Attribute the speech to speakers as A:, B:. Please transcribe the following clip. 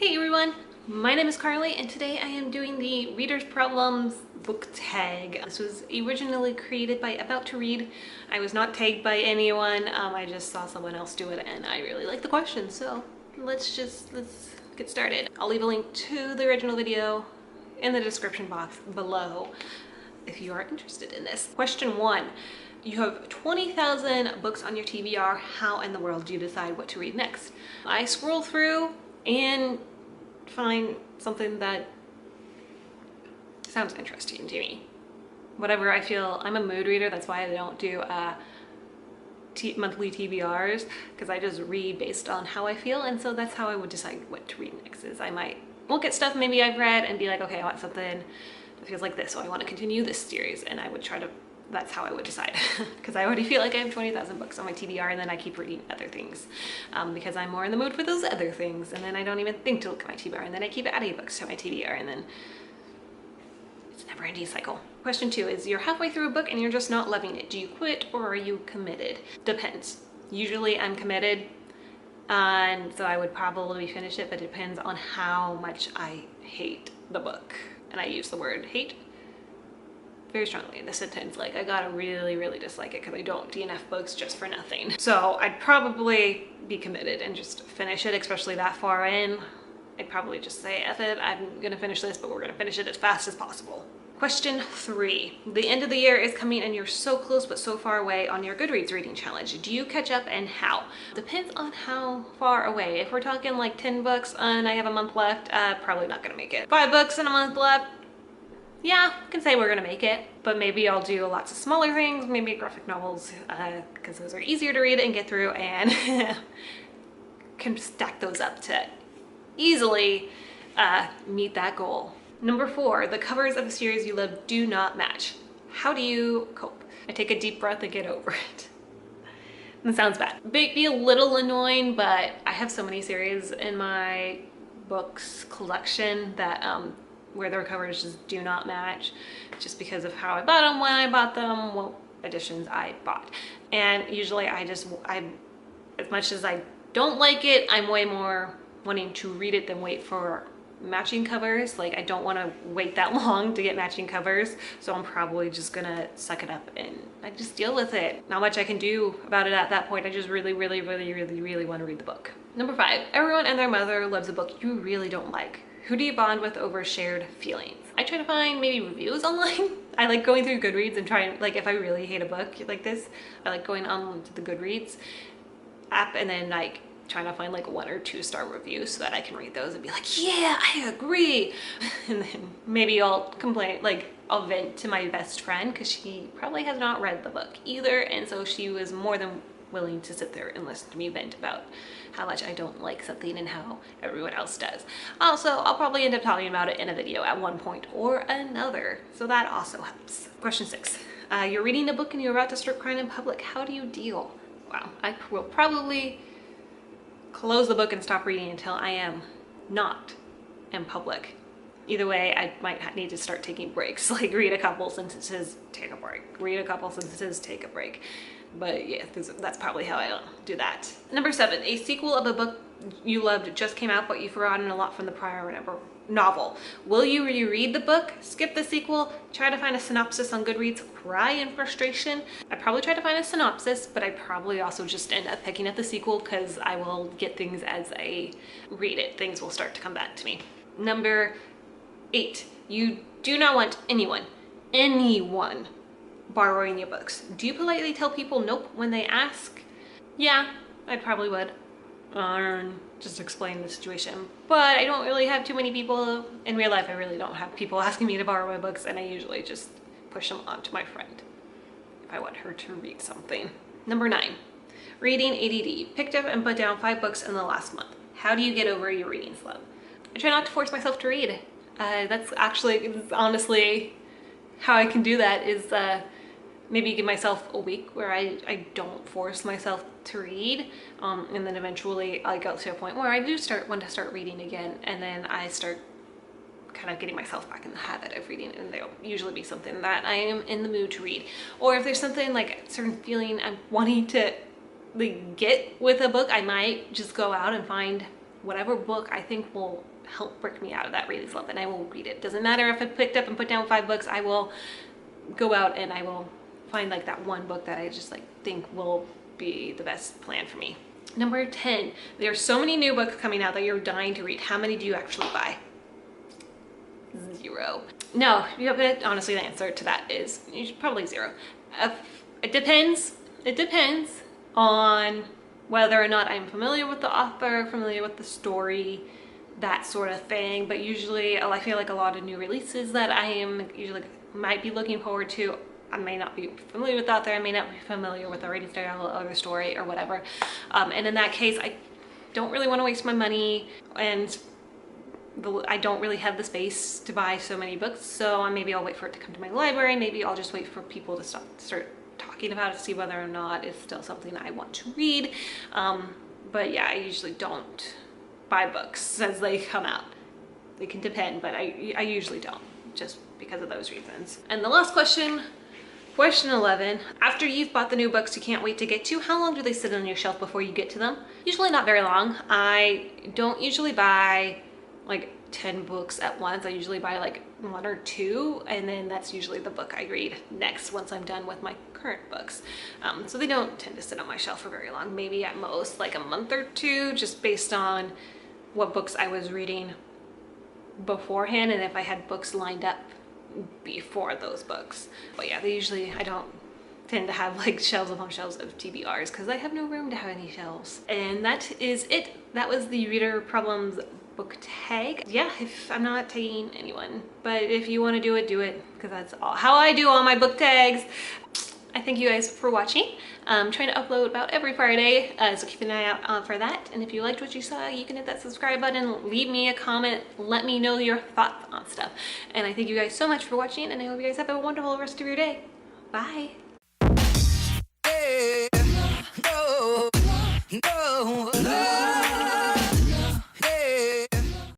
A: Hey everyone, my name is Carly and today I am doing the Reader's Problems book tag. This was originally created by About to Read. I was not tagged by anyone. I just saw someone else do it and I really like the question, so let's get started. I'll leave a link to the original video in the description box below if you are interested in this. Question 1. You have 20,000 books on your TBR. How in the world do you decide what to read next? I scroll through and find something that sounds interesting to me. Whatever I feel, I'm a mood reader. That's why I don't do monthly TBRs, because I just read based on how I feel. And so that's how I would decide what to read next. Is I might look at stuff maybe I've read and be like, okay, I want something that feels like this, so I want to continue this series, and I would try to, that's how I would decide. Because I already feel like I have 20,000 books on my TBR, and then I keep reading other things because I'm more in the mood for those other things, and then I don't even think to look at my TBR, and then I keep adding books to my TBR, and then it's a never-ending cycle. Question 2 is you're halfway through a book and you're just not loving it. Do you quit or are you committed? Depends. Usually I'm committed, and so I would probably finish it, but it depends on how much I hate the book. And I use the word hate very strongly in this sentence. Like, I gotta really dislike it because I don't DNF books just for nothing. So I'd probably be committed and just finish it, especially that far in. I'd probably just say, F it, I'm gonna finish this, but we're gonna finish it as fast as possible. Question 3. The end of the year is coming and you're so close but so far away on your Goodreads reading challenge. Do you catch up and how? Depends on how far away. If we're talking like 10 books and I have a month left, probably not gonna make it. 5 books and a month left, yeah, I can say we're gonna make it, but maybe I'll do lots of smaller things, maybe graphic novels, because those are easier to read and get through, and can stack those up to easily meet that goal. Number 4, the covers of a series you love do not match. How do you cope? I take a deep breath and get over it. That sounds bad. Be a little annoying, but I have so many series in my books collection that where their covers just do not match, just because of how I bought them, when I bought them, what editions I bought. And usually as much as I don't like it, I'm way more wanting to read it than wait for matching covers. Like, I don't want to wait that long to get matching covers, so I'm probably just gonna suck it up and I just deal with it. Not much I can do about it at that point. I just really want to read the book. Number 5, everyone and their mother loves a book you really don't like. Who do you bond with over shared feelings? I try to find maybe reviews online. I like going through Goodreads and trying, like, if I really hate a book like this, I like going on to the Goodreads app and then like trying to find like 1 or 2 star reviews so that I can read those and be like, yeah, I agree. And then maybe I'll complain, like I'll vent to my best friend because she probably has not read the book either, and so she was more than willing to sit there and listen to me vent about how much I don't like something and how everyone else does. Also, I'll probably end up talking about it in a video at one point or another, so that also helps. Question 6. You're reading a book and you're about to start crying in public. How do you deal? Wow, I will probably close the book and stop reading until I am not in public. Either way, I might need to start taking breaks, like read a couple sentences, take a break, read a couple sentences, take a break. But yeah, that's probably how I do that. Number 7, a sequel of a book you loved just came out, but you've forgotten a lot from the prior novel. Will you reread the book, skip the sequel, try to find a synopsis on Goodreads, cry in frustration? I probably try to find a synopsis, but I probably also just end up picking up the sequel because I will get things as I read it. Things will start to come back to me. Number 8, you do not want anyone borrowing your books. Do you politely tell people nope when they ask? Yeah, I probably would. Just explain the situation. But I don't really have too many people in real life. I really don't have people asking me to borrow my books, and I usually just push them on to my friend if I want her to read something. Number 9, reading ADD. Picked up and put down 5 books in the last month. How do you get over your reading slump? I try not to force myself to read. That's honestly how I can do that, is maybe give myself a week where I don't force myself to read, and then eventually I go to a point where I do want to start reading again, and then I start kind of getting myself back in the habit of reading, and there'll usually be something that I am in the mood to read. Or if there's something like a certain feeling I'm wanting to like get with a book, I might just go out and find whatever book I think will help break me out of that reading slump, and I will read it. Doesn't matter if I picked up and put down 5 books, I will go out and I will find like that one book that I just like think will be the best plan for me. Number 10, there are so many new books coming out that you're dying to read. How many do you actually buy? 0. No, honestly, the answer to that is probably 0. It depends. It depends on whether or not I'm familiar with the author, familiar with the story, that sort of thing. But usually I feel like a lot of new releases that I am usually might be looking forward to, I may not be familiar with the author, I may not be familiar with the writing style or the story or whatever. And in that case, I don't really want to waste my money, and I don't really have the space to buy so many books. So maybe I'll wait for it to come to my library. Maybe I'll just wait for people to start talking about it to see whether or not it's still something I want to read. But yeah, I usually don't buy books as they come out. They can depend, but I usually don't, just because of those reasons. And the last question, question 11. After you've bought the new books you can't wait to get to, how long do they sit on your shelf before you get to them? Usually not very long. I don't usually buy like 10 books at once. I usually buy like 1 or 2, and then that's usually the book I read next once I'm done with my current books. So they don't tend to sit on my shelf for very long, maybe at most like a month or 2, just based on what books I was reading beforehand and if I had books lined up before those books. But yeah, I don't tend to have like shelves upon shelves of TBRs because I have no room to have any shelves. And that is it. That was the Reader Problems book tag. Yeah, if I'm not tagging anyone, but if you want to do it, because that's how I do all my book tags. I thank you guys for watching. I'm trying to upload about every Friday, so keep an eye out for that. And if you liked what you saw, you can hit that subscribe button, leave me a comment, let me know your thoughts on stuff. And I thank you guys so much for watching, and I hope you guys have a wonderful rest of your day. Bye. No.